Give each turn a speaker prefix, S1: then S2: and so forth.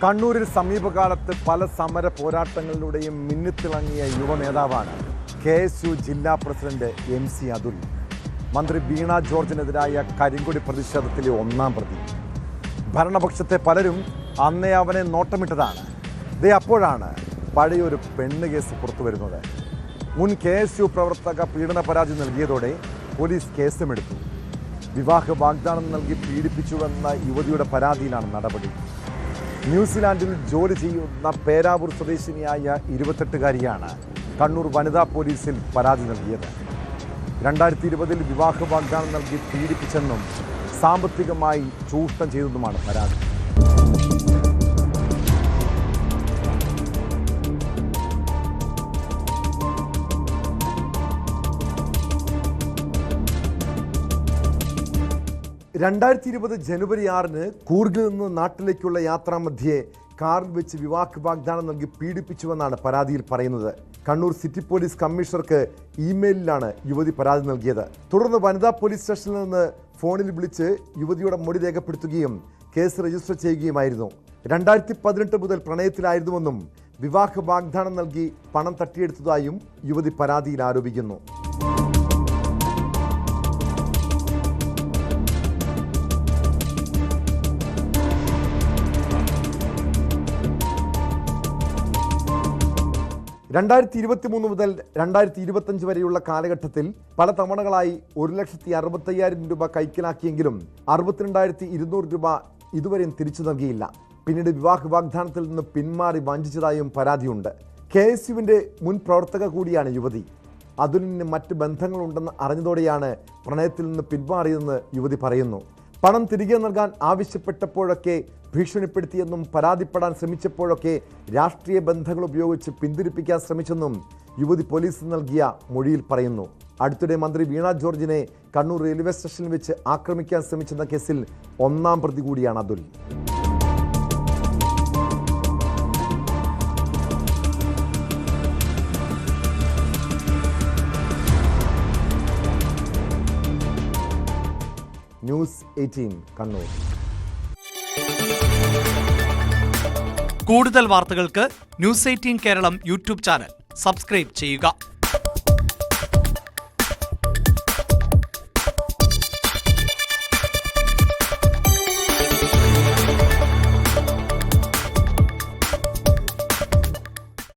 S1: കണ്ണൂരിൽ സമീപകാലത്ത് പല സമര പോരാട്ടങ്ങളിലൂടെയും മിന്നിത്തിളങ്ങിയ യുവ നേതാവാണ് KSU ജില്ലാ പ്രസിഡന്റ് MC അതുൽ. മന്ത്രി വീണ ജോർജിനെതിരായ കരിങ്കൊടി പ്രതിഷേധത്തിലെ ഒന്നാം പ്രതി. ഭരണപക്ഷത്തെ പലരും അന്നേ അവനെ നോട്ടമിട്ടതാണ്. അപ്പോഴാണ് പഴയൊരു പെണ്ണ് കേസ് പുറത്തു വരുന്നത്. മുൻ KSU പ്രവർത്തക പീഡന പരാതി നൽകിയതോടെ പോലീസ് കേസുമെടുത്തു. വിവാഹ വാഗ്ദാനം നൽകി പീഡിപ്പിച്ചുവെന്ന യുവതിയുടെ പരാതിയിലാണ് നടപടി. ന്യൂസിലാൻഡിൽ ജോലി ചെയ്യുന്ന പേരാവൂർ സ്വദേശിനിയായ 28-കാരിയാണ് കണ്ണൂർ വനിതാ പോലീസിൽ പരാതി നൽകിയത്. 2020-ൽ വിവാഹ വാഗ്ദാനം നൽകി പീഡിപ്പിച്ചെന്നും സാമ്പത്തികമായി ചൂഷണം ചെയ്തെന്നുമാണ് പരാതി. ജനുവരി 6-ന് കൂർഗിൽ നിന്ന് നാട്ടിലേക്കുള്ള യാത്രാമധ്യേ കാറിൽ വെച്ച് വിവാഹ വാഗ്ദാനം നൽകി പീഡിപ്പിച്ചുവെന്നാണ് പരാതിയിൽ പറയുന്നത്. കണ്ണൂർ സിറ്റി പോലീസ് കമ്മീഷണർക്ക് ഇമെയിലിലാണ് യുവതി പരാതി നൽകിയത്. തുടർന്ന് വനിതാ പോലീസ് സ്റ്റേഷനിൽ നിന്ന് ഫോണിൽ വിളിച്ച് യുവതിയുടെ മൊഴി രേഖപ്പെടുത്തുകയും കേസ് രജിസ്റ്റർ ചെയ്യുകയുമായിരുന്നു. 2018 മുതൽ പ്രണയത്തിലായിരുന്നുവെന്നും വിവാഹ വാഗ്ദാനം നൽകി പണം തട്ടിയെടുത്തതായും യുവതി പരാതിയിൽ ആരോപിക്കുന്നു. (2023 മുതൽ 2025 വരെയുള്ള കാലഘട്ടത്തിൽ പല തവണകളായി 1,65,000 രൂപ കൈക്കലാക്കിയെങ്കിലും 62,200 രൂപ ഇതുവരെയും തിരിച്ചു നൽകിയില്ല. പിന്നീട് വിവാഹ വാഗ്ദാനത്തിൽ നിന്ന് പിന്മാറി വഞ്ചിച്ചതായും പരാതിയുണ്ട്. KSUവിൻ്റെ മുൻ പ്രവർത്തക കൂടിയാണ് യുവതി. അതുലിന് മറ്റ് ബന്ധങ്ങളുണ്ടെന്ന് അറിഞ്ഞതോടെയാണ് പ്രണയത്തിൽ നിന്ന് പിന്മാറിയതെന്ന് യുവതി പറയുന്നു. പണം തിരികെ നൽകാൻ ആവശ്യപ്പെട്ടപ്പോഴൊക്കെ ഭീഷണിപ്പെടുത്തിയെന്നും പരാതിപ്പെടാൻ ശ്രമിച്ചപ്പോഴൊക്കെ രാഷ്ട്രീയ ബന്ധങ്ങൾ ഉപയോഗിച്ച് പിന്തിരിപ്പിക്കാൻ ശ്രമിച്ചെന്നും യുവതി പോലീസിന് നൽകിയ മൊഴിയിൽ പറയുന്നു. അടുത്തിടെ മന്ത്രി വീണ ജോർജിനെ കണ്ണൂർ റെയിൽവേ സ്റ്റേഷനിൽ വെച്ച് ആക്രമിക്കാൻ ശ്രമിച്ചെന്ന കേസിൽ ഒന്നാം പ്രതി കൂടിയാണ് അതുൽ. ന്യൂസ് 18 കണ്ണൂർ.
S2: കൂടുതൽ വാർത്തകൾക്ക് News 18 Keralam YouTube channel subscribe ചെയ്യുക.